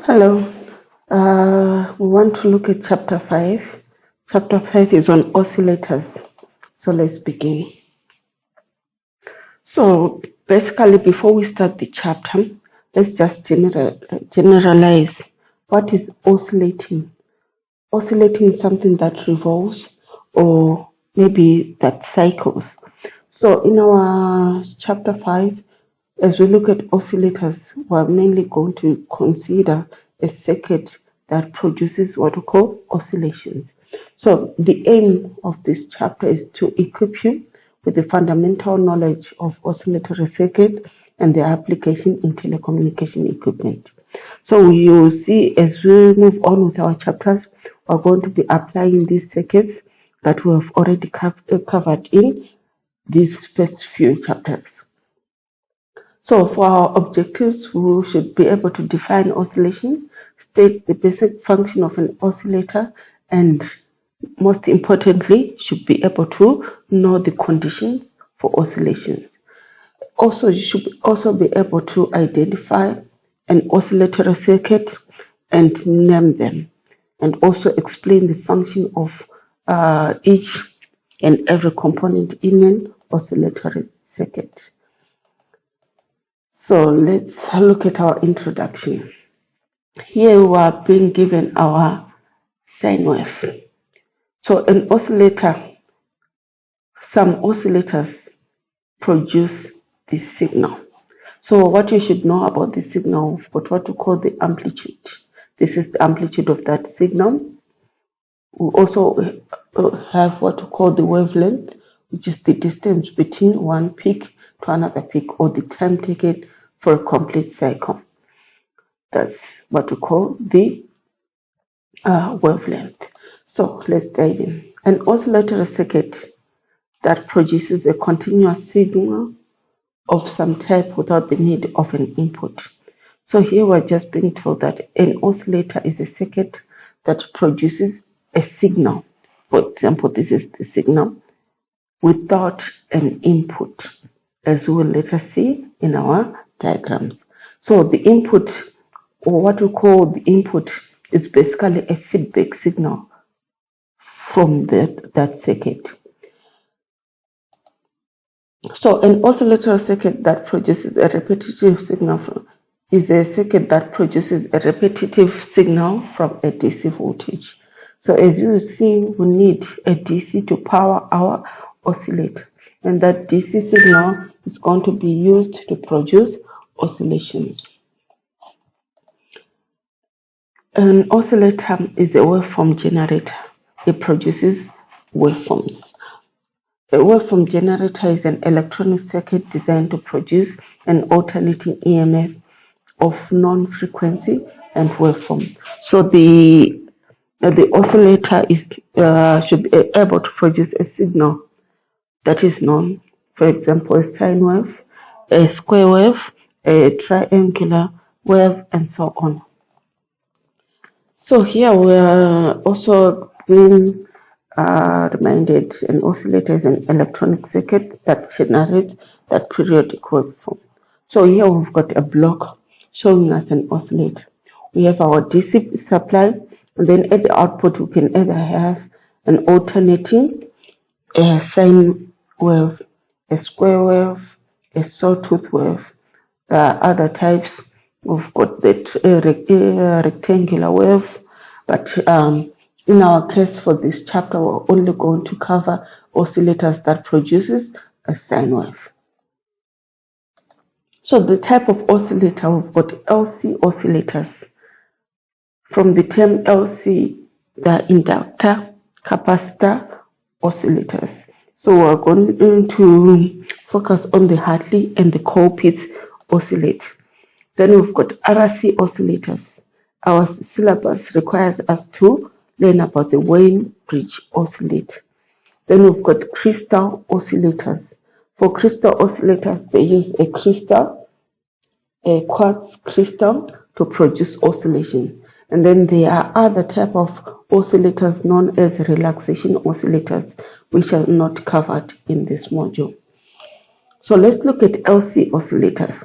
Hello. We want to look at chapter 5. Chapter 5 is on oscillators. So let's begin. So basically, before we start the chapter, let's just generalize. What is oscillating? Oscillating is something that revolves or maybe that cycles. So in our chapter 5, as we look at oscillators, we're mainly going to consider a circuit that produces what we call oscillations. So the aim of this chapter is to equip you with the fundamental knowledge of oscillatory circuit and their application in telecommunication equipment. So you will see as we move on with our chapters, we're going to be applying these circuits that we have already covered in these first few chapters. So for our objectives, we should be able to define oscillation, state the basic function of an oscillator, and most importantly, should be able to know the conditions for oscillations. Also, you should also be able to identify an oscillatory circuit and name them, and also explain the function of each and every component in an oscillatory circuit. So let's look at our introduction. Here we are being given our sine wave. So an oscillator, some oscillators produce this signal. So what you should know about the signal, we've got what we call the amplitude. This is the amplitude of that signal. We also have what we call the wavelength, which is the distance between one peak to another peak, or the time taken for a complete cycle. That's what we call the wavelength. So let's dive in. An oscillatory circuit that produces a continuous signal of some type without the need of an input. So here we're just being told that an oscillator is a circuit that produces a signal. For example, this is the signal without an input, as we will later see in our diagrams. So the input, or what we call the input, is basically a feedback signal from that circuit. So an oscillatory circuit that produces a repetitive signal is a circuit that produces a repetitive signal from a DC voltage. So as you see, we need a DC to power our oscillator, and that DC signal is going to be used to produce oscillations. An oscillator is a waveform generator. It produces waveforms. A waveform generator is an electronic circuit designed to produce an alternating EMF of non-frequency and waveform. So the oscillator should be able to produce a signal that is known, for example, a sine wave, a square wave, a triangular wave, and so on. So here we are also being reminded an oscillator is an electronic circuit that generates that periodic waveform. So here we've got a block showing us an oscillator. We have our DC supply, and then at the output we can either have an alternating, a sine wave, a square wave, a sawtooth wave. Other types, we've got the rectangular wave, but in our case for this chapter, we're only going to cover oscillators that produces a sine wave. So the type of oscillator, we've got LC oscillators. From the term LC, the inductor, capacitor, oscillators. So we're going to focus on the Hartley and the Colpitts Oscillator. Then we've got RC oscillators. Our syllabus requires us to learn about the Wein-bridge oscillator. Then we've got crystal oscillators. For crystal oscillators, they use a quartz crystal to produce oscillation. And then there are other type of oscillators known as relaxation oscillators, which are not covered in this module. So let's look at LC oscillators.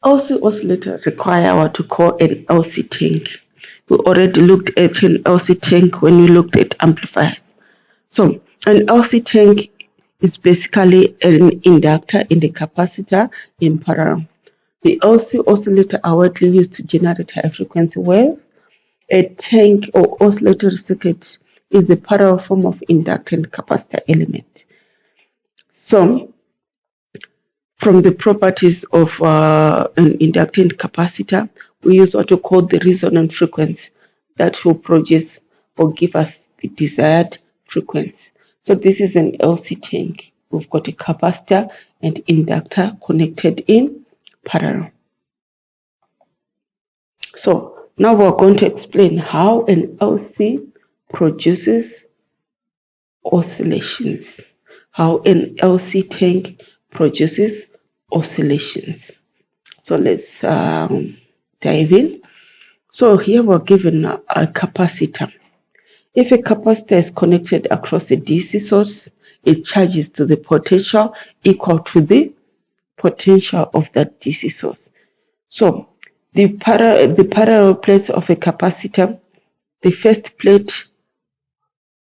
LC oscillator require what to call an LC tank. We already looked at an LC tank when we looked at amplifiers. So an LC tank is basically an inductor and a capacitor in parallel. The LC oscillator are widely used to generate high frequency wave. A tank or oscillator circuit is a parallel form of inductor and capacitor element. So from the properties of an inductor and capacitor, we use what we call the resonant frequency that will produce or give us the desired frequency. So this is an LC tank. We've got a capacitor and inductor connected in parallel. So now we're going to explain how an LC produces oscillations, how an LC tank produces oscillations. So let's dive in. So here we're given a capacitor. If a capacitor is connected across a DC source, it charges to the potential equal to the potential of that DC source. So the parallel plates of a capacitor, the first plate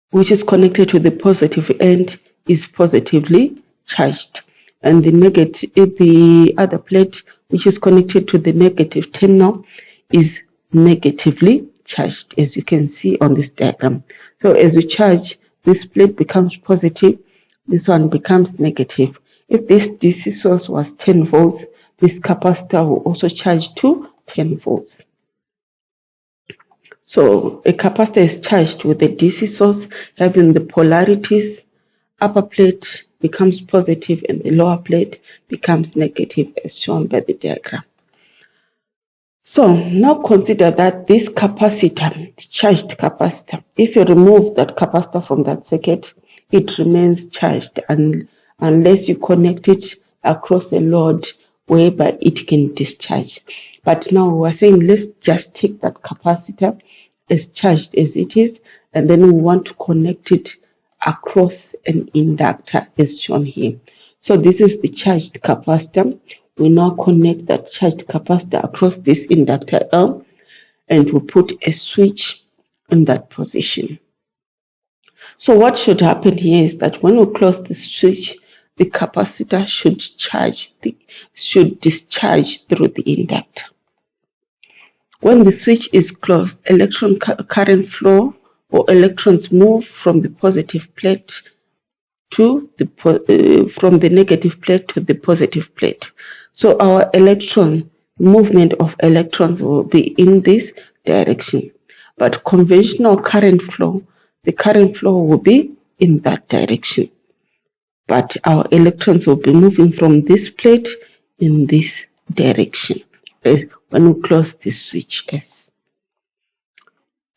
which is connected to the positive end is positively charged, and the other plate which is connected to the negative terminal is negatively charged, as you can see on this diagram. So as you charge, this plate becomes positive, this one becomes negative. If this DC source was 10 volts, this capacitor will also charge to 10 volts. So a capacitor is charged with a DC source having the polarities. Upper plate becomes positive and the lower plate becomes negative, as shown by the diagram. So now consider that this capacitor, the charged capacitor, if you remove that capacitor from that circuit, it remains charged unless you connect it across a load whereby it can discharge. But now we're saying let's just take that capacitor as charged as it is, and then we want to connect it across an inductor as shown here. So this is the charged capacitor. We now connect that charged capacitor across this inductor L, and we put a switch in that position. So what should happen here is that when we close the switch, the capacitor should discharge through the inductor. When the switch is closed, electron current flow or electrons move from the positive plate to from the negative plate to the positive plate. So our movement of electrons will be in this direction. But conventional current flow, the current flow will be in that direction. But our electrons will be moving from this plate in this direction when we close the switch S.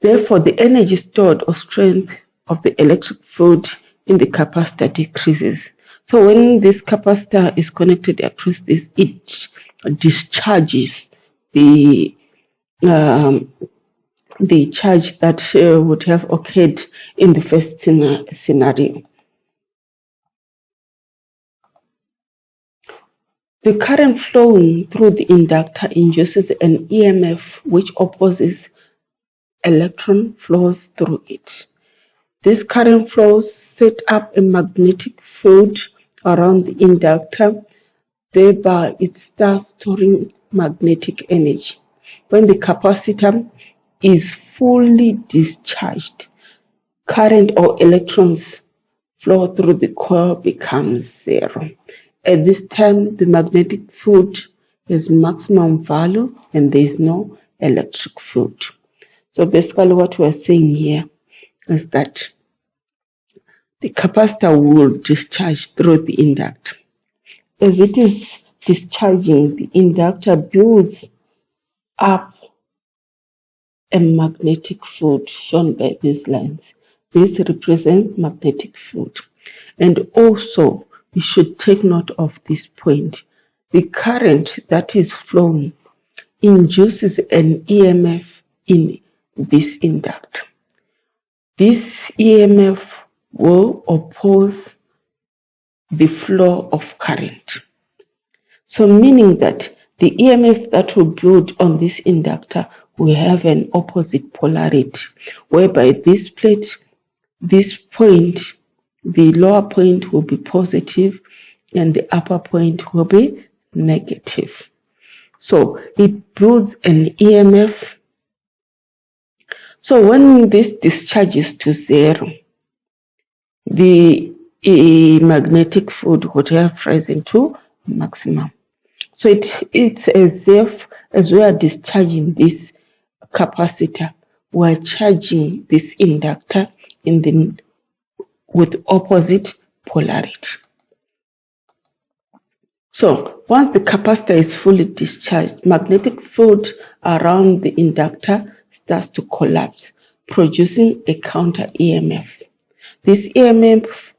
Therefore, the energy stored or strength of the electric field in the capacitor decreases. So when this capacitor is connected across this, it discharges the charge that would have occurred in the first scenario. The current flowing through the inductor induces an EMF which opposes electron flows through it. This current flows set up a magnetic field around the inductor, thereby it starts storing magnetic energy. When the capacitor is fully discharged, current or electrons flow through the coil becomes zero. At this time, the magnetic field has maximum value and there is no electric field. So basically what we are saying here is that the capacitor will discharge through the inductor. As it is discharging, the inductor builds up a magnetic field shown by these lines. This represents magnetic field. And also, you should take note of this point. The current that is flowing induces an EMF in this inductor. This EMF will oppose the flow of current. So meaning that the EMF that will build on this inductor will have an opposite polarity, whereby this plate, this point, the lower point will be positive and the upper point will be negative. So it builds an EMF. So when this discharges to zero, the magnetic field would have risen to maximum. So it's as if, as we are discharging this capacitor, we are charging this inductor with opposite polarity. So once the capacitor is fully discharged, magnetic field around the inductor starts to collapse, producing a counter EMF. This EMF,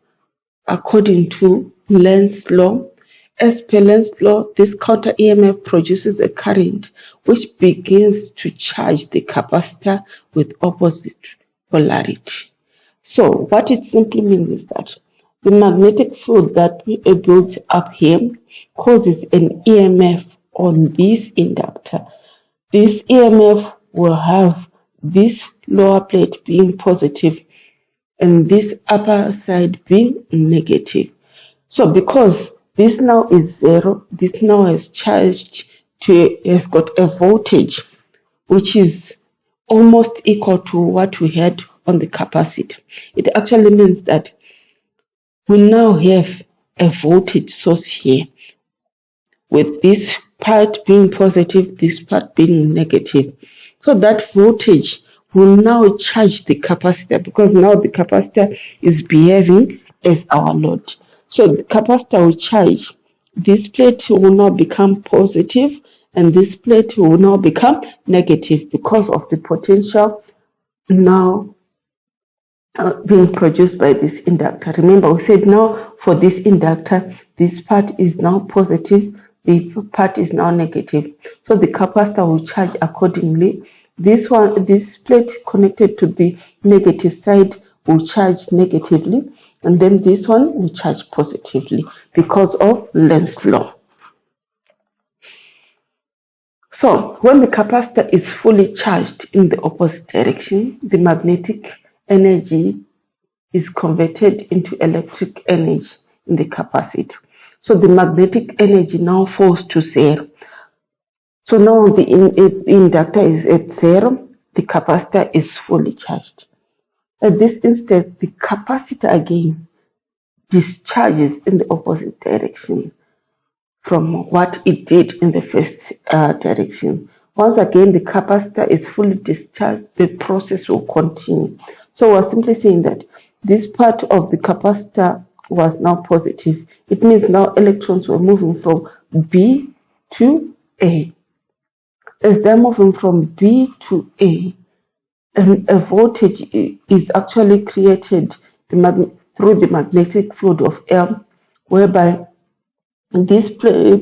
according to Lenz's law, as per Lenz's law, this counter EMF produces a current which begins to charge the capacitor with opposite polarity. So what it simply means is that the magnetic field that builds up here causes an EMF on this inductor. This EMF will have this lower plate being positive and this upper side being negative. So because this now is zero, this now has got a voltage which is almost equal to what we had on the capacitor. It actually means that we now have a voltage source here, with this part being positive, this part being negative. So that voltage will now charge the capacitor, because now the capacitor is behaving as our load. So the capacitor will charge. This plate will now become positive and this plate will now become negative because of the potential now being produced by this inductor. Remember, we said now for this inductor, this part is now positive, the part is now negative. So the capacitor will charge accordingly. This plate connected to the negative side will charge negatively, and then this one will charge positively because of Lenz's law. So when the capacitor is fully charged in the opposite direction, the magnetic energy is converted into electric energy in the capacitor. So the magnetic energy now falls to zero. So now the inductor is at zero, the capacitor is fully charged. At this instant, the capacitor again discharges in the opposite direction from what it did in the first direction. Once again, the capacitor is fully discharged, the process will continue. So we're simply saying that this part of the capacitor was now positive. It means now electrons were moving from B to A. As they're moving from B to A, and a voltage is actually created through the magnetic field of L, whereby this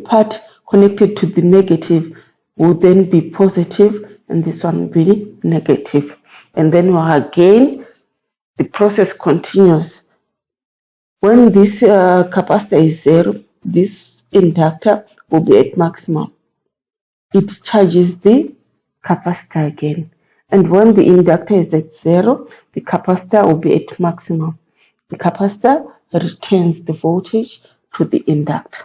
part connected to the negative will then be positive and this one will be negative. And then again, the process continues. When this capacitor is zero, this inductor will be at maximum. It charges the capacitor again. And when the inductor is at zero, the capacitor will be at maximum. The capacitor returns the voltage to the inductor,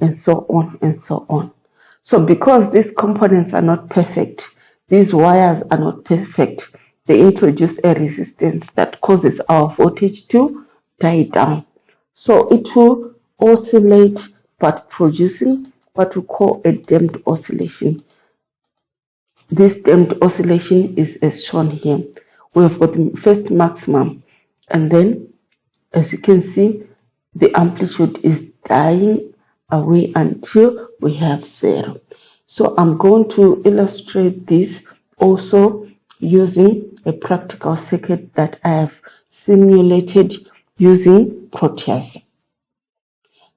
and so on and so on. So because these components are not perfect, these wires are not perfect, they introduce a resistance that causes our voltage to die down. So it will oscillate, but producing what we call a damped oscillation. This damped oscillation is as shown here. We have got the first maximum, and then as you can see, the amplitude is dying away until we have zero. So I'm going to illustrate this also using a practical circuit that I have simulated using Proteus.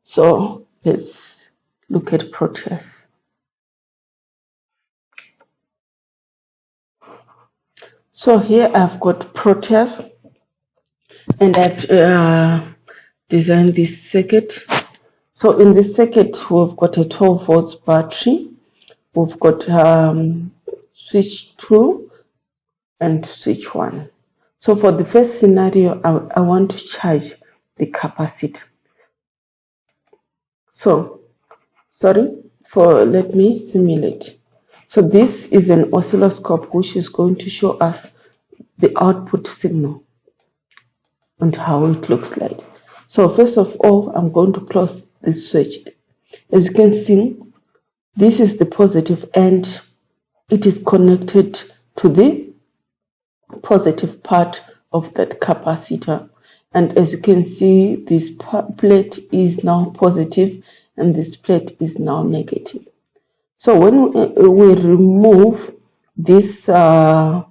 So let's look at Proteus. So here I've got Proteus, and I've designed this circuit. So in this circuit, we've got a 12 volts battery, we've got switch 2 and switch 1. So for the first scenario, I want to charge the capacitor. So, let me simulate. So this is an oscilloscope which is going to show us the output signal and how it looks like. So first of all, I'm going to close this switch. As you can see, this is the positive end. It is connected to the positive part of that capacitor. And as you can see, this plate is now positive and this plate is now negative. So when we remove this, the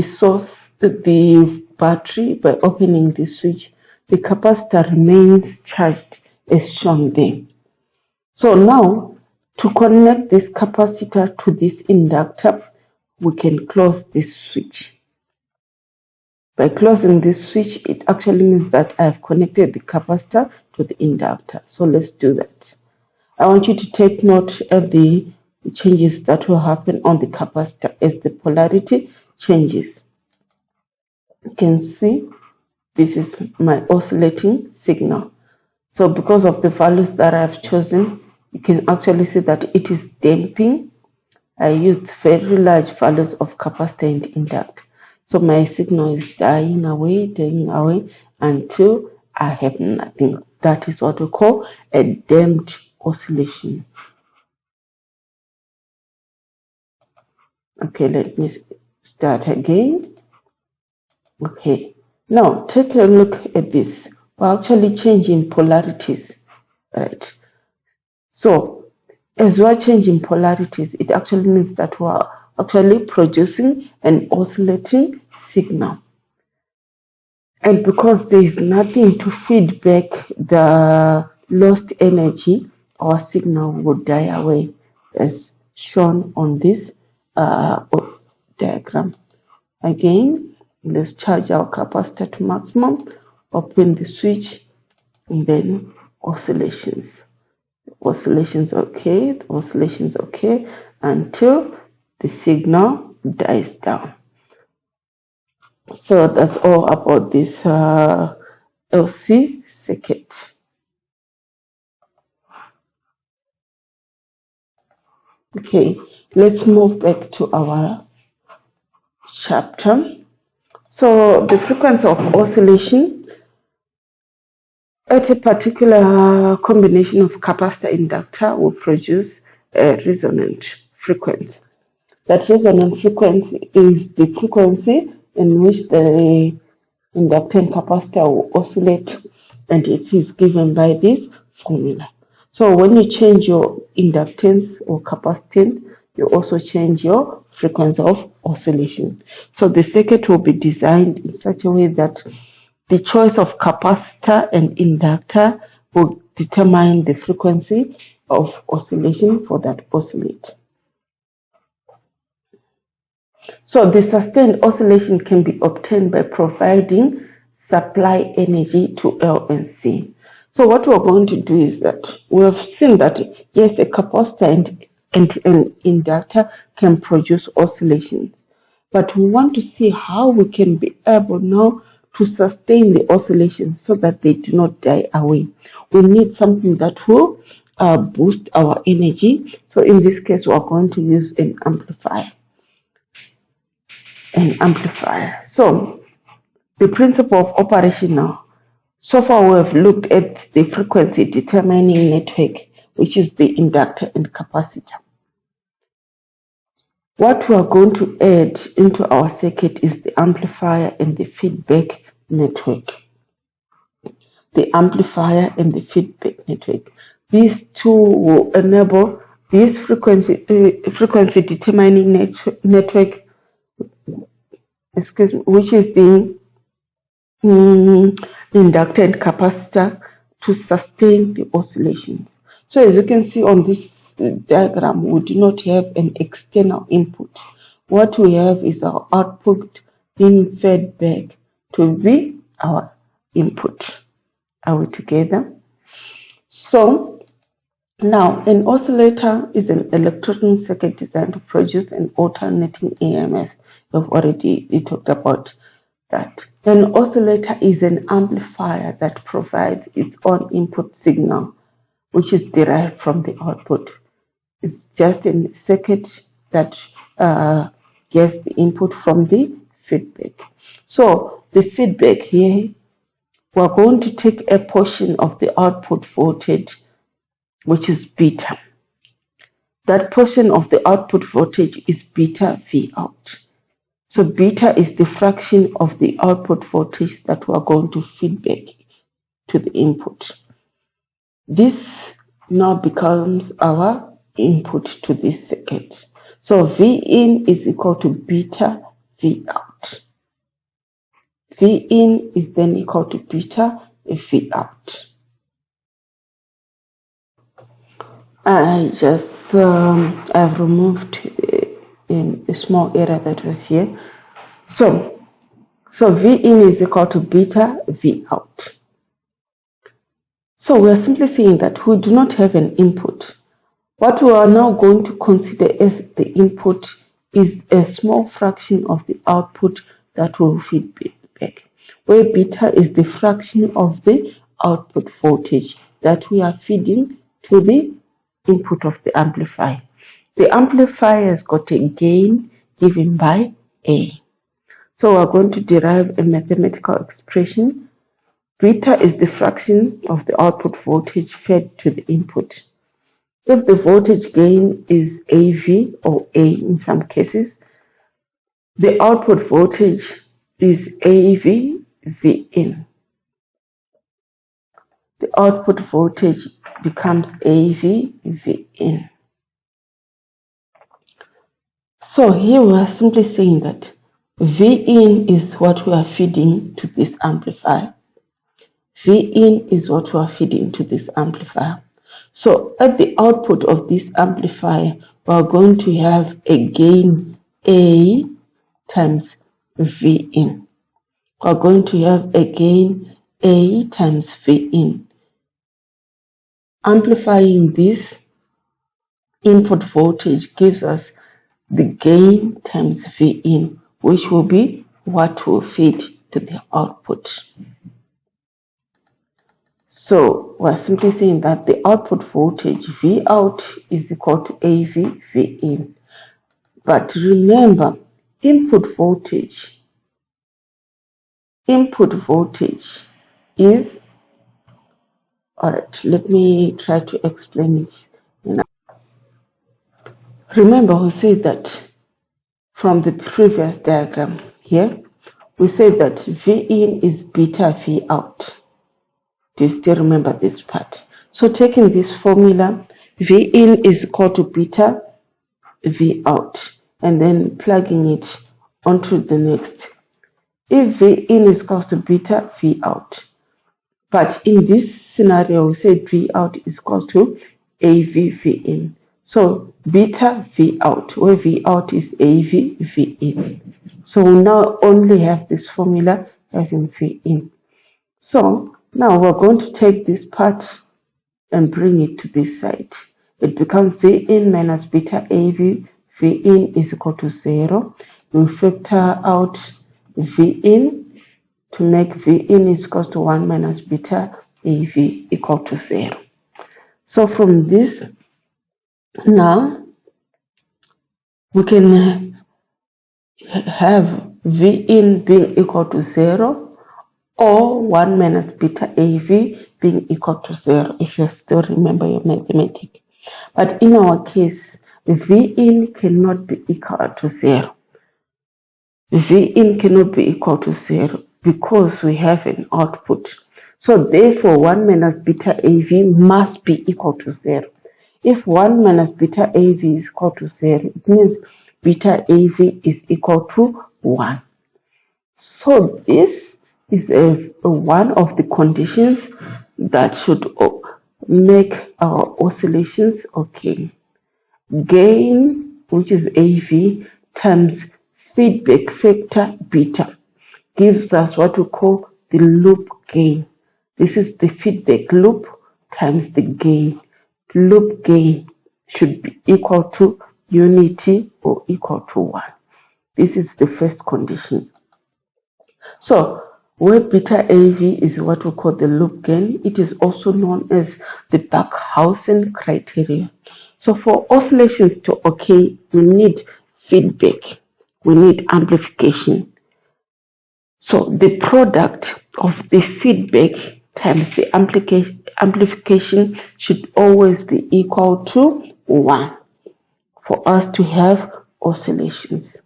source, the battery, by opening the switch, the capacitor remains charged as shown there. So now, to connect this capacitor to this inductor, we can close this switch. By closing this switch, it actually means that I have connected the capacitor to the inductor. So let's do that. I want you to take note of the changes that will happen on the capacitor as the polarity changes. You can see this is my oscillating signal. So because of the values that I've chosen, you can actually see that it is damping. I used very large values of capacitor and inductor. So my signal is dying away until I have nothing. That is what we call a damped oscillation. Okay, let me start again. Okay, now take a look at this. We're actually changing polarities, right? So as we're changing polarities, it actually means that we're actually producing an oscillating signal. And because there is nothing to feed back the lost energy, our signal will die away, as shown on this diagram. Again, let's charge our capacitor to maximum, open the switch, and then oscillations. Oscillations okay, oscillations okay, until the signal dies down. So that's all about this LC circuit. Okay, let's move back to our chapter. So the frequency of oscillation at a particular combination of capacitor inductor will produce a resonant frequency. That resonant frequency is the frequency in which the inductor and capacitor will oscillate, and it is given by this formula. So when you change your inductance or capacitance, you also change your frequency of oscillation. So the circuit will be designed in such a way that the choice of capacitor and inductor will determine the frequency of oscillation for that oscillator. So the sustained oscillation can be obtained by providing supply energy to L and C. So what we're going to do is that we have seen that yes, a capacitor and an inductor can produce oscillations, but we want to see how we can be able now to sustain the oscillation so that they do not die away. We need something that will boost our energy. So in this case, we are going to use an amplifier. So the principle of operation now. So far we have looked at the frequency determining network, which is the inductor and capacitor. What we are going to add into our circuit is the amplifier and the feedback network. The amplifier and the feedback network. These two will enable this frequency determining network, which is the inductor and capacitor, to sustain the oscillations. So as you can see on this diagram, we do not have an external input. What we have is our output being fed back to be our input. Are we together? So Now, an oscillator is an electronic circuit designed to produce an alternating EMF. We've already talked about that. An oscillator is an amplifier that provides its own input signal, which is derived from the output. It's just a circuit that gets the input from the feedback. So the feedback here, we're going to take a portion of the output voltage, which is beta. That portion of the output voltage is beta V out. So beta is the fraction of the output voltage that we are going to feed back to the input. This now becomes our input to this circuit. So V in is equal to beta V out. V in is then equal to beta V out. I've removed in a small error that was here. So V in is equal to beta V out. So we are simply saying that we do not have an input. What we are now going to consider as the input is a small fraction of the output that will feed back, where beta is the fraction of the output voltage that we are feeding to the input of the amplifier. The amplifier has got a gain given by A. So we're going to derive a mathematical expression. Beta is the fraction of the output voltage fed to the input. If the voltage gain is AV or A in some cases, the output voltage is AV V in. The output voltage becomes AV V in. So here we are simply saying that V in is what we are feeding to this amplifier. V in is what we are feeding to this amplifier. So at the output of this amplifier, we are going to have a gain A times V in. We are going to have a gain A times V in. Amplifying this input voltage gives us the gain times V in, which will be what will feed to the output. So we're simply saying that the output voltage V out is equal to AV V in. But remember, input voltage is, alright, let me try to explain it. Remember, we said that from the previous diagram here, we said that V in is beta V out. Do you still remember this part? So taking this formula, V in is equal to beta V out, and then plugging it onto the next. If V in is equal to beta V out, but in this scenario, we said V out is equal to AV V in. So beta V out, where V out is AV V in. So we now only have this formula having V in. So now we're going to take this part and bring it to this side. It becomes V in minus beta AV V in is equal to 0. We factor out V in to make V in is equal to 1 minus beta AV equal to 0. So from this, now we can have V in being equal to 0 or 1 minus beta AV being equal to 0, if you still remember your mathematics. But in our case, V in cannot be equal to 0. V in cannot be equal to 0 because we have an output. So therefore, 1 minus beta AV must be equal to 0. If 1 minus beta AV is equal to 0, it means beta AV is equal to 1. So this is one of the conditions that should make our oscillations okay. Gain, which is AV, times feedback factor beta, gives us what we call the loop gain. This is the feedback loop times the gain. loop gain should be equal to unity or equal to 1. This is the first condition. So where beta AV is what we call the loop gain, it is also known as the Barkhausen criterion. So for oscillations to occur, we need feedback, we need amplification. So the product of the feedback times the amplification should always be equal to 1 for us to have oscillations.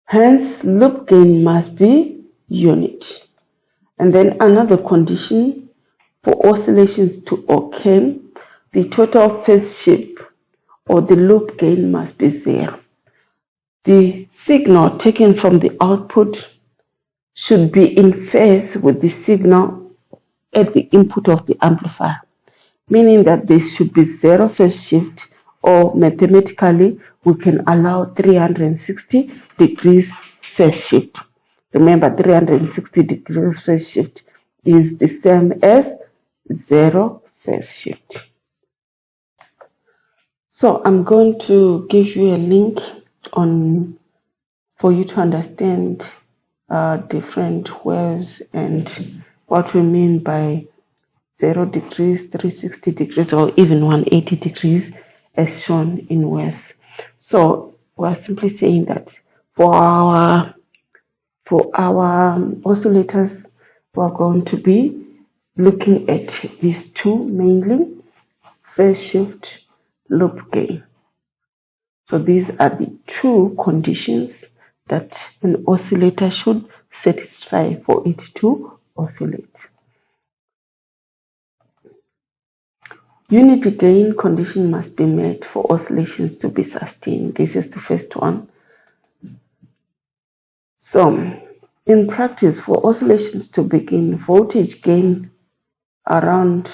Hence, loop gain must be unit. And then another condition for oscillations to occur, the total phase shift or the loop gain must be 0. The signal taken from the output should be in phase with the signal at the input of the amplifier, meaning that there should be 0 phase shift, or mathematically we can allow 360 degrees phase shift. Remember, 360 degrees phase shift is the same as 0 phase shift. So I'm going to give you a link for you to understand different waves and what we mean by 0 degrees, 360 degrees, or even 180 degrees as shown in waves. So we're simply saying that for our oscillators, we're going to be looking at these two mainly: phase shift, loop gain. So these are the two conditions that an oscillator should satisfy for it to oscillate. Unity gain condition must be met for oscillations to be sustained. This is the first one. So in practice, for oscillations to begin, voltage gain around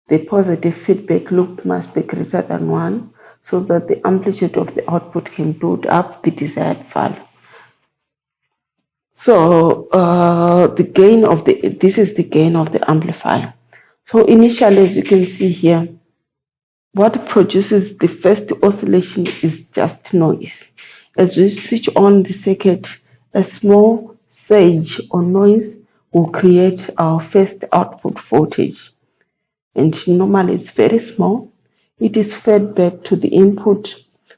the positive feedback loop must be greater than 1, so that the amplitude of the output can build up the desired value. So this is the gain of the amplifier. So initially, as you can see here, what produces the first oscillation is just noise. As we switch on the circuit, a small surge or noise will create our first output voltage. And normally it's very small. It is fed back to the input,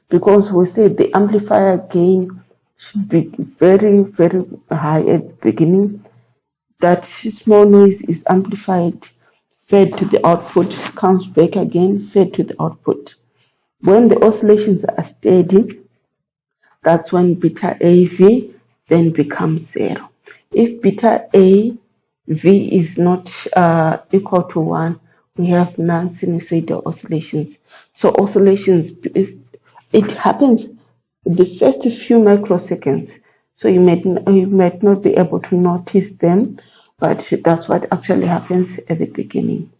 because we said the amplifier gain should be very, very high at the beginning. That small noise is amplified, fed to the output, comes back again, fed to the output. When the oscillations are steady, that's when beta AV then becomes 0. If beta AV is not equal to 1, we have non-sinusoidal oscillations. So oscillations, if it happens the first few microseconds, so you might not be able to notice them, but that's what actually happens at the beginning.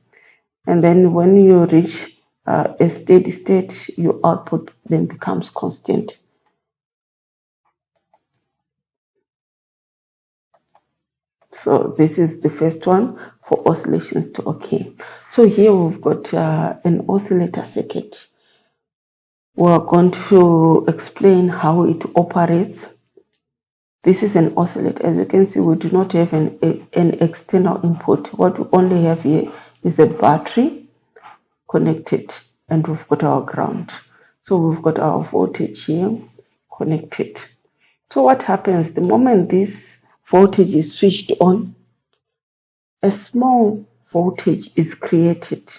And then when you reach a steady state, your output then becomes constant. So this is the first one for oscillations to occur. So here we've got an oscillator circuit. We're going to explain how it operates. This is an oscillator. As you can see, we do not have an external input. What we only have here is a battery connected, and we've got our ground. So we've got our voltage here connected. So what happens the moment this voltage is switched on? A small voltage is created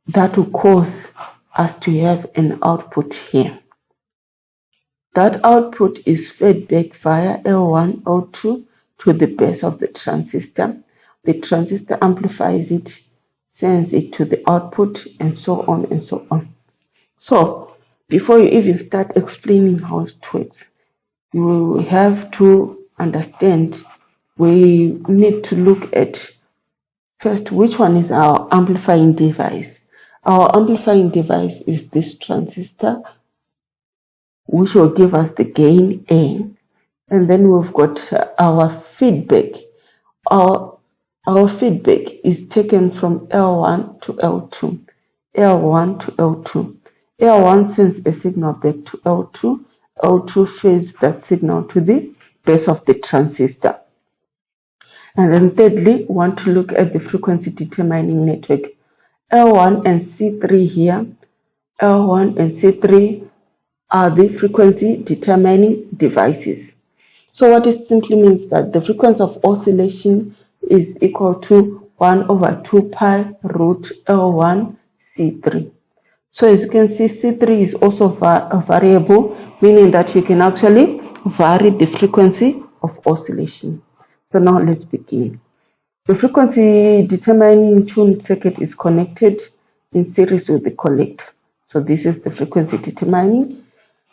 that will cause us to have an output here. That output is fed back via L1, L2 to the base of the transistor. The transistor amplifies it, sends it to the output, and so on and so on. So before you even start explaining how it works, you have to understand, we need to look at first which one is our amplifying device. Our amplifying device is this transistor, which will give us the gain A. And then we've got our feedback. Our feedback is taken from L1 to L2. L1 to L2. L1 sends a signal back to L2. L2 feeds that signal to the base of the transistor. And then thirdly, we want to look at the frequency determining network. L1 and C3 here. L1 and C3 are the frequency determining devices. So what it simply means that the frequency of oscillation is equal to 1 over 2 pi root L1 C3. So as you can see, C3 is also a variable, meaning that you can actually vary the frequency of oscillation. So now let's begin. The frequency determining tuned circuit is connected in series with the collector. So this is the frequency determining.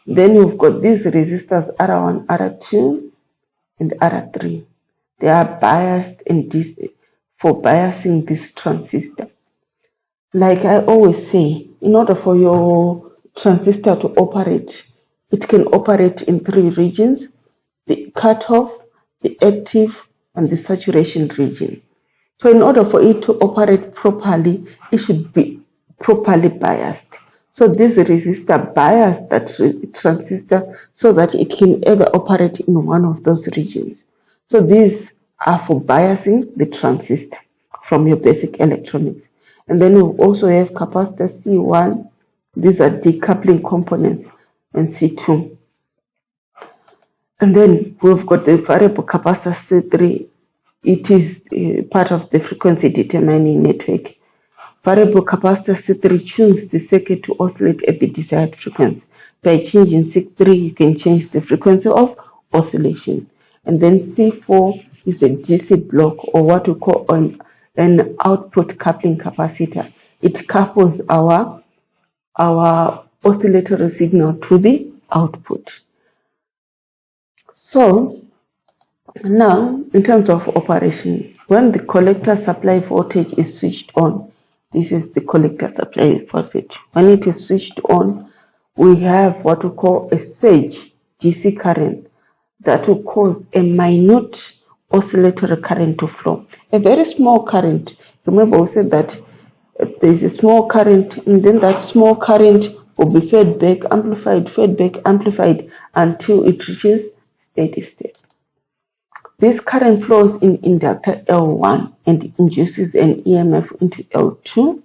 Then we've got these resistors R1, R2, and R3. They are biased for biasing this transistor. Like I always say, in order for your transistor to operate, it can operate in 3 regions: the cutoff, the active, and the saturation region. So in order for it to operate properly, it should be properly biased. So this resistor biased that transistor so that it can ever operate in one of those regions. So these are for biasing the transistor from your basic electronics. And then we also have capacitor C1. These are decoupling components, and C2. And then we've got the variable capacitor C3. It is part of the frequency determining network. Variable capacitor C3 tunes the circuit to oscillate at the desired frequency. By changing C3, you can change the frequency of oscillation. And then C4 is a DC block, or what we call an output coupling capacitor. It couples our oscillatory signal to the output. So now, in terms of operation, when the collector supply voltage is switched on, this is the collector supply voltage. When it is switched on, we have what we call a surge DC current that will cause a minute oscillatory current to flow. A very small current. Remember, we said that there is a small current, and then that small current will be fed back, amplified until it reaches steady state. This current flows in inductor L1 and induces an EMF into L2.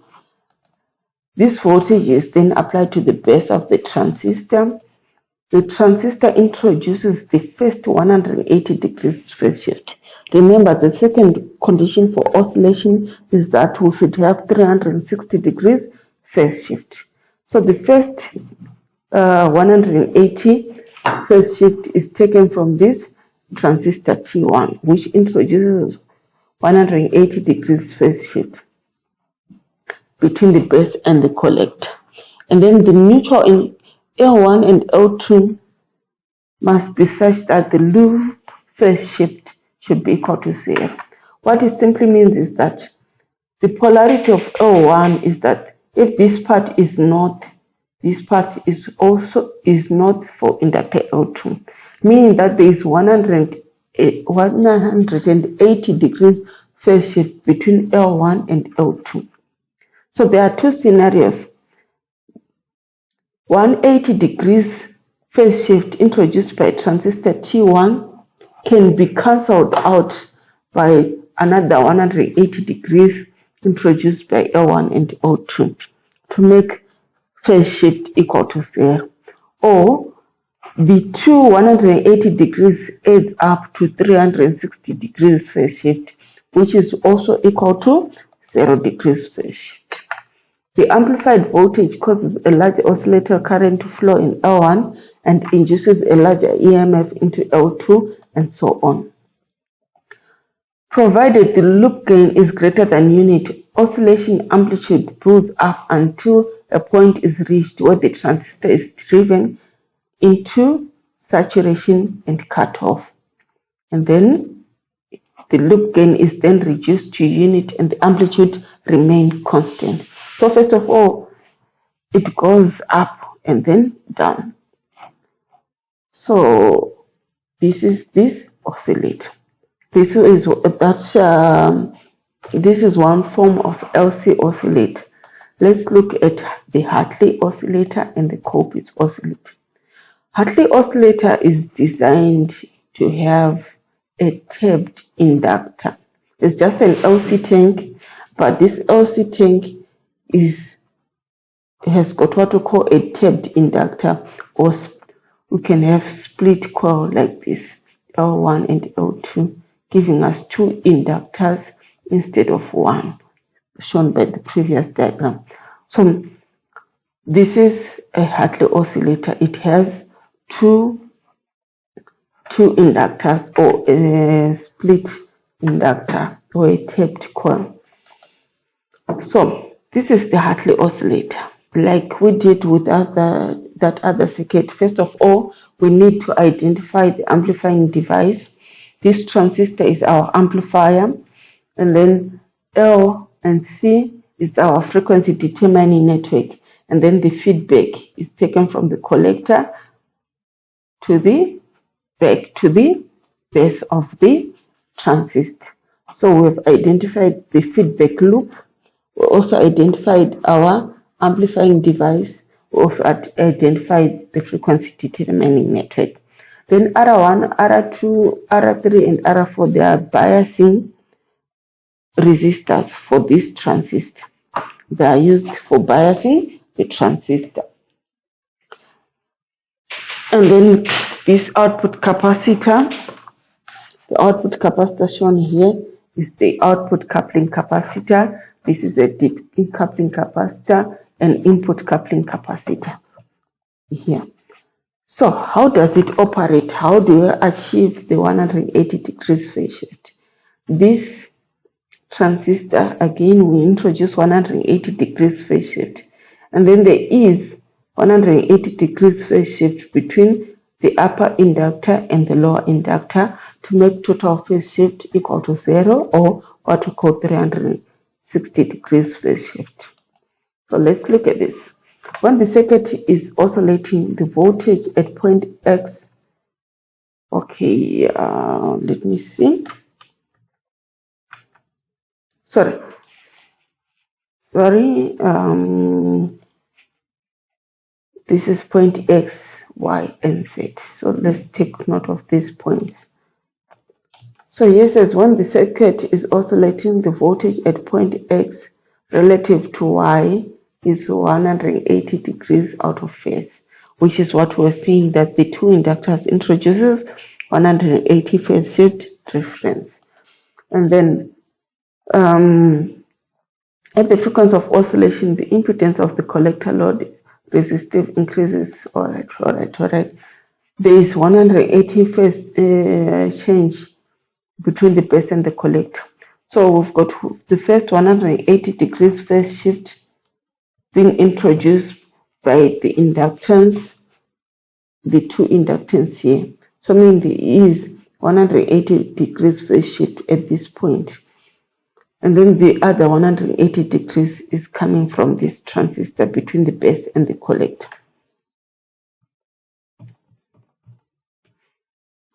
This voltage is then applied to the base of the transistor. The transistor introduces the first 180 degrees phase shift. Remember, the second condition for oscillation is that we should have 360 degrees phase shift. So the first 180 phase shift is taken from this transistor T1, which introduces 180 degrees phase shift between the base and the collector. And then the neutral in L1 and L2 must be such that the loop phase shift should be equal to 0. What it simply means is that the polarity of L1 is that if this part is not, this part is also not for inductor L2, meaning that there is 180 degrees phase shift between L1 and L2. So there are 2 scenarios. 180 degrees phase shift introduced by transistor T1 can be cancelled out by another 180 degrees introduced by L1 and L2 to make phase shift equal to 0. Or the 2 180 degrees adds up to 360 degrees phase shift, which is also equal to 0 degrees phase shift. The amplified voltage causes a large oscillator current to flow in L1 and induces a larger EMF into L2, and so on. Provided the loop gain is greater than unit, oscillation amplitude builds up until a point is reached where the transistor is driven into saturation and cutoff. And then the loop gain is then reduced to unit and the amplitude remains constant. So first of all, it goes up and then down. So This is this oscillator. This is one form of LC oscillator. Let's look at the Hartley oscillator and the Colpitts oscillator. Hartley oscillator is designed to have a tapped inductor. It's just an LC tank, but this LC tank has got what we call a tapped inductor, or we can have split coil like this, L1 and L2, giving us two inductors instead of one, shown by the previous diagram. So this is a Hartley oscillator. It has two inductors, or a split inductor, or a tapped coil. So this is the Hartley oscillator. Like we did with that other circuit, first of all, we need to identify the amplifying device. This transistor is our amplifier, and then L and C is our frequency determining network, and then the feedback is taken from the collector to the back to the base of the transistor. So we've identified the feedback loop. We also identified our amplifying device. We also identified the frequency determining network. Then R1, R2, R3, and R4, they are biasing resistors for this transistor. They are used for biasing the transistor. And then this output capacitor, the output capacitor shown here is the output coupling capacitor. This is a deep coupling capacitor and input coupling capacitor here. So how does it operate? How do we achieve the 180 degrees phase shift? This transistor, again, we introduce 180 degrees phase shift, and then there is 180 degrees phase shift between the upper inductor and the lower inductor to make total phase shift equal to 0, or what we call 360 degrees phase shift. So let's look at this. When the circuit is oscillating, the voltage at point X, okay, let me see. Sorry, this is point X, Y, and Z. So let's take note of these points. So here says when the circuit is oscillating, the voltage at point X relative to Y is 180 degrees out of phase, which is what we're saying, that the two inductors introduces 180 phase shift difference. And then at the frequency of oscillation, the impedance of the collector load resistive increases. All right. There is 180 phase change between the base and the collector. So we've got the first 180 degrees phase shift being introduced by the inductance, the two inductance here. So meaning there is 180 degrees phase shift at this point. And then the other 180 degrees is coming from this transistor between the base and the collector.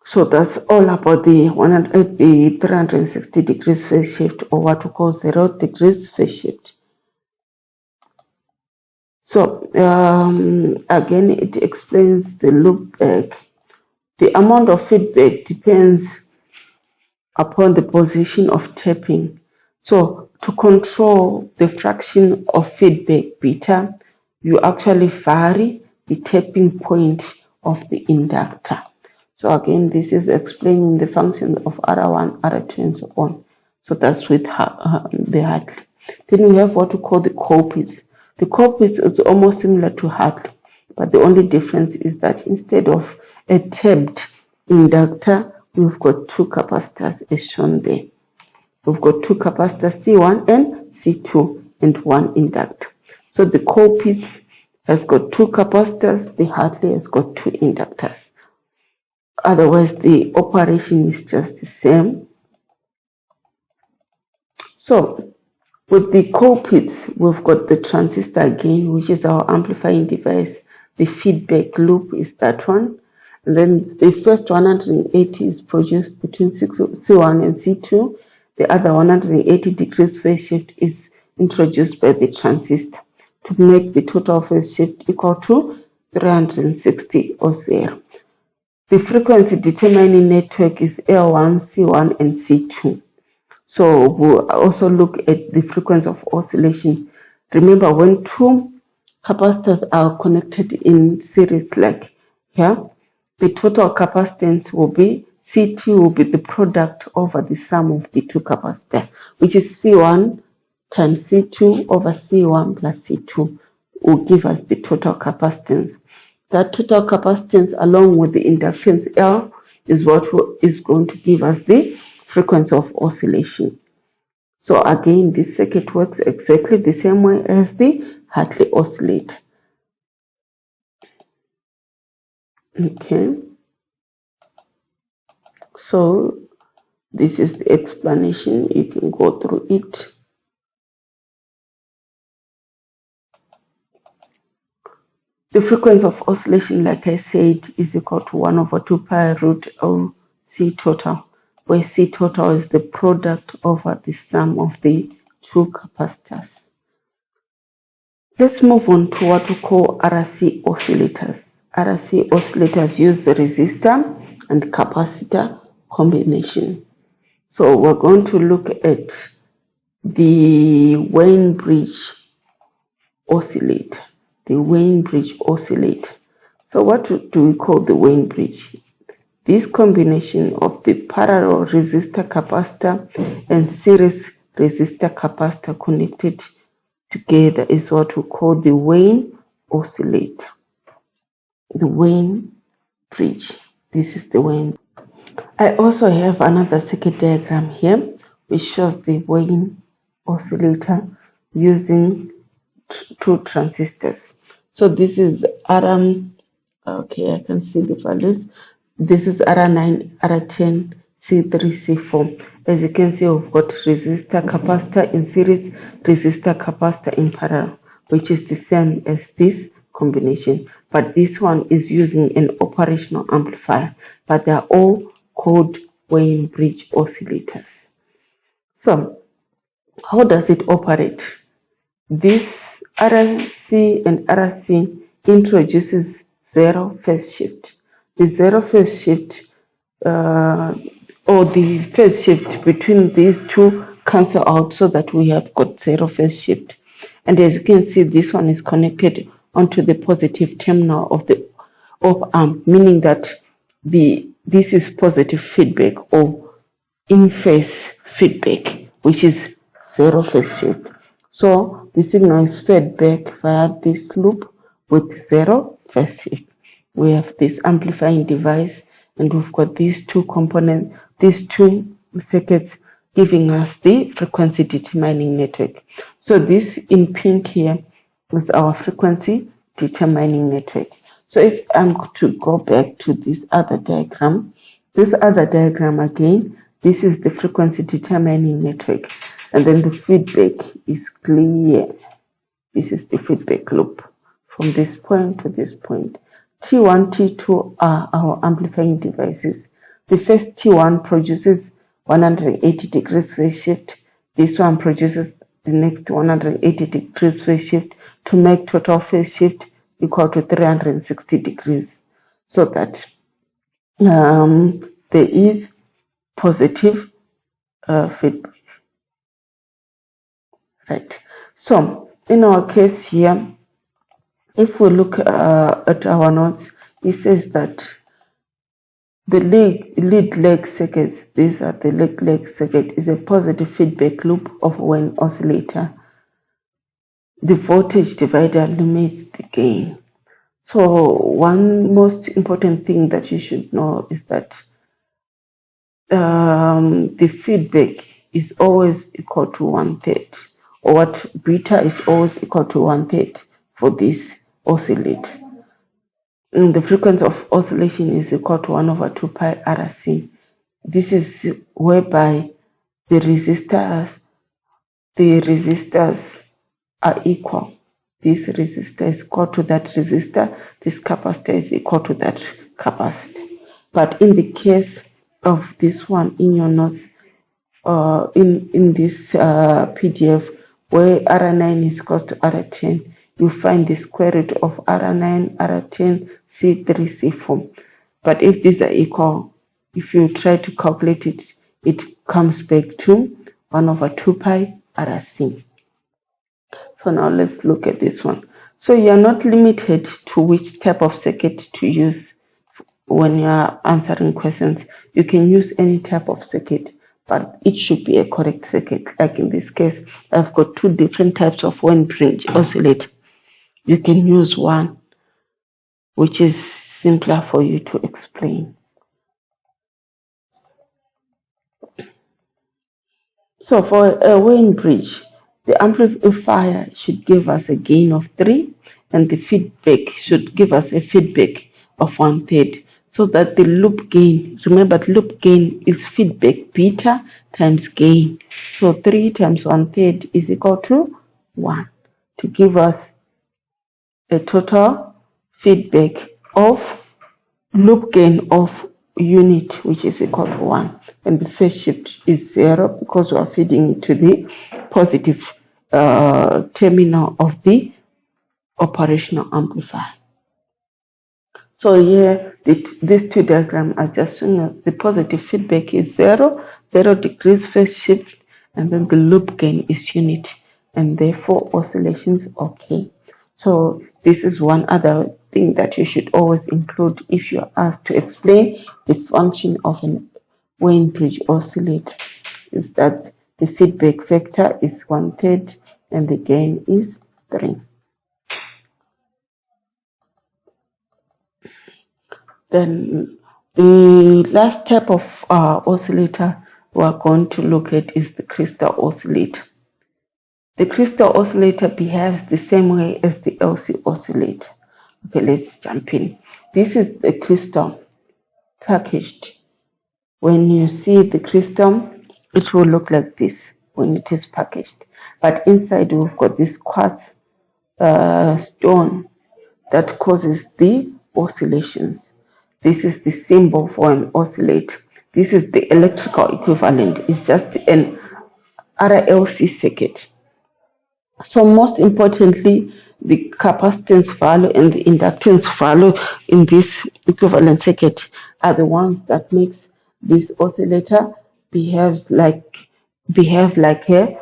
So that's all about the 360 degrees phase shift, or what we call 0 degrees phase shift. So again, it explains the loop back. The amount of feedback depends upon the position of tapping. So to control the fraction of feedback beta, you actually vary the tapping point of the inductor. So again, this is explaining the function of R1, R2, and so on. So that's with the Hartley. Then we have what we call the Colpitts. The Colpitts is almost similar to Hartley, but the only difference is that instead of a tapped inductor, we've got two capacitors as shown there. We've got two capacitors, C1 and C2, and one inductor. So the Colpitts has got two capacitors, the Hartley has got two inductors. Otherwise, the operation is just the same. So with the Colpitts, we've got the transistor again, which is our amplifying device. The feedback loop is that one. And then the first 180 is produced between C1 and C2. The other 180 degrees phase shift is introduced by the transistor to make the total phase shift equal to 360 or 0. The frequency determining network is L1, C1, and C2. So we'll also look at the frequency of oscillation. Remember, when two capacitors are connected in series like here, the total capacitance will be C2 will be the product over the sum of the two capacitors, which is C1 times C2 over C1 plus C2 will give us the total capacitance. That total capacitance along with the inductance L is what is going to give us the frequency of oscillation. So again, this circuit works exactly the same way as the Hartley oscillator. Okay. So this is the explanation. You can go through it. The frequency of oscillation, like I said, is equal to 1 over 2 pi root O C total, where C total is the product over the sum of the two capacitors. Let's move on to what we call RC oscillators. RC oscillators use the resistor and capacitor combination. So we're going to look at the Wein-bridge oscillator. The Wein-bridge oscillator. So what do we call the Wein-bridge? This combination of the parallel resistor capacitor and series resistor capacitor connected together is what we call the Wein oscillator. The Wein-bridge. This is the Wein. I also have another circuit diagram here which shows the Wein oscillator using two transistors. So this is okay, I can see the values. This is R9, R10, C3, C4. As you can see, we've got resistor capacitor in series, resistor capacitor in parallel, which is the same as this combination. But this one is using an operational amplifier, but they are all called Wein-bridge oscillators. So how does it operate? This RC and RC introduces zero phase shift. The zero phase shift or the phase shift between these two cancel out so that we have got zero phase shift. And as you can see, this one is connected onto the positive terminal of the op-amp, meaning that this is positive feedback or in-phase feedback, which is zero phase shift. So the signal is fed back via this loop with zero phase shift. We have this amplifying device, and we've got these two components, these two circuits giving us the frequency determining network. So this in pink here is our frequency determining network. So if I'm to go back to this other diagram again, this is the frequency determining network, and then the feedback is clear. This is the feedback loop from this point to this point. T1, T2 are our amplifying devices. The first T1 produces 180 degrees phase shift. This one produces the next 180 degrees phase shift to make total phase shift equal to 360 degrees. So that there is positive feedback. Right. So in our case here, if we look at our notes, it says that the lead leg circuits, these are the lead leg circuit, is a positive feedback loop of Wein oscillator. The voltage divider limits the gain. So one most important thing that you should know is that the feedback is always equal to 1/3, or what beta is always equal to 1/3 for this oscillator. And the frequency of oscillation is equal to 1 over 2 pi RC. This is whereby the resistors are equal. This resistor is equal to that resistor. This capacitor is equal to that capacitor. But in the case of this one in your notes, in this PDF, where R9 is equal to R10, you find the square root of R9, R10, C3, C4. But if these are equal, if you try to calculate it, it comes back to 1 over 2 pi RC. So now let's look at this one. So you are not limited to which type of circuit to use when you are answering questions. You can use any type of circuit, but it should be a correct circuit. Like in this case, I've got two different types of Wein-bridge oscillator. You can use one which is simpler for you to explain. So for a Wein-bridge, the amplifier should give us a gain of 3, and the feedback should give us a feedback of 1/3. So that the loop gain, remember the loop gain is feedback beta times gain. So 3 times 1/3 is equal to 1 to give us a total feedback of loop gain of unit, which is equal to 1. And the phase shift is 0 because we are feeding to the positive terminal of the operational amplifier. So here, these two diagrams are just showing us the positive feedback is 0 degrees phase shift, and then the loop gain is unit, and therefore oscillations okay. So this is one other thing that you should always include if you are asked to explain the function of an Wein-bridge oscillator, is that the feedback factor is 1/3 and the gain is 3. Then the last type of oscillator we are going to look at is the crystal oscillator. The crystal oscillator behaves the same way as the LC oscillator. Okay, let's jump in. This is the crystal packaged. When you see the crystal, it will look like this when it is packaged. But inside we've got this quartz stone that causes the oscillations. This is the symbol for an oscillator. This is the electrical equivalent. It's just an RLC circuit. So most importantly, the capacitance value and the inductance value in this equivalent circuit are the ones that makes this oscillator behave like a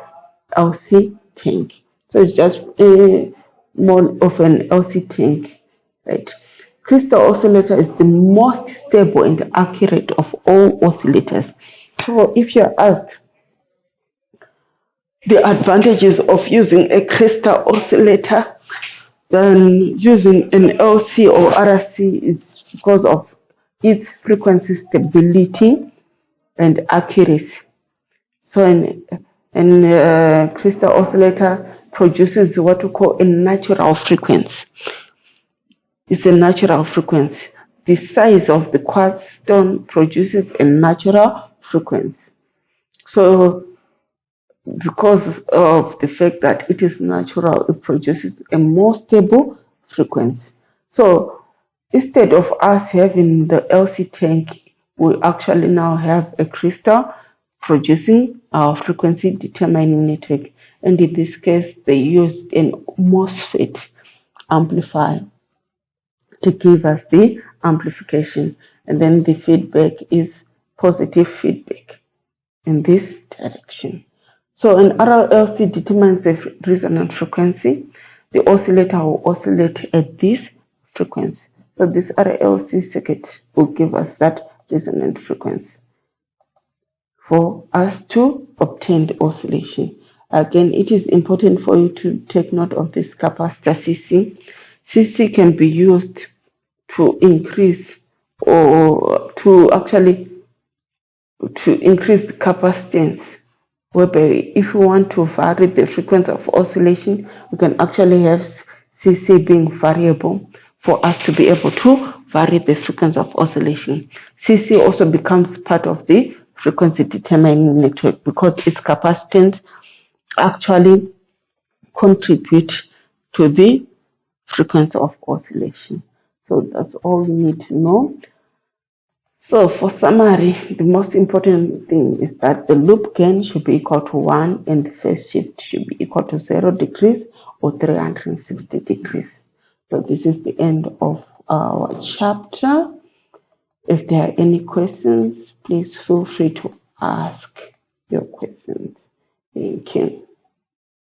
LC tank. So it's just more of an LC tank, right? Crystal oscillator is the most stable and accurate of all oscillators. So if you're asked the advantages of using a crystal oscillator than using an LC or RC, is because of its frequency stability and accuracy. So an crystal oscillator produces what we call a natural frequency. It's a natural frequency. The size of the quartz stone produces a natural frequency. So because of the fact that it is natural, it produces a more stable frequency. So instead of us having the LC tank, we actually now have a crystal producing our frequency determining network. And in this case, they used an MOSFET amplifier to give us the amplification. And then the feedback is positive feedback in this direction. So an RLC determines the resonant frequency. The oscillator will oscillate at this frequency. So this RLC circuit will give us that resonant frequency for us to obtain the oscillation. Again, it is important for you to take note of this capacitor CC. CC can be used to increase or to increase the capacitance, whereby if you want to vary the frequency of oscillation, we can actually have CC being variable for us to be able to vary the frequency of oscillation. CC also becomes part of the frequency determining network because its capacitance actually contribute to the frequency of oscillation. So that's all you need to know. So for summary, the most important thing is that the loop gain should be equal to 1 and the phase shift should be equal to 0 degrees or 360 degrees. So this is the end of our chapter. If there are any questions, please feel free to ask your questions. Thank you.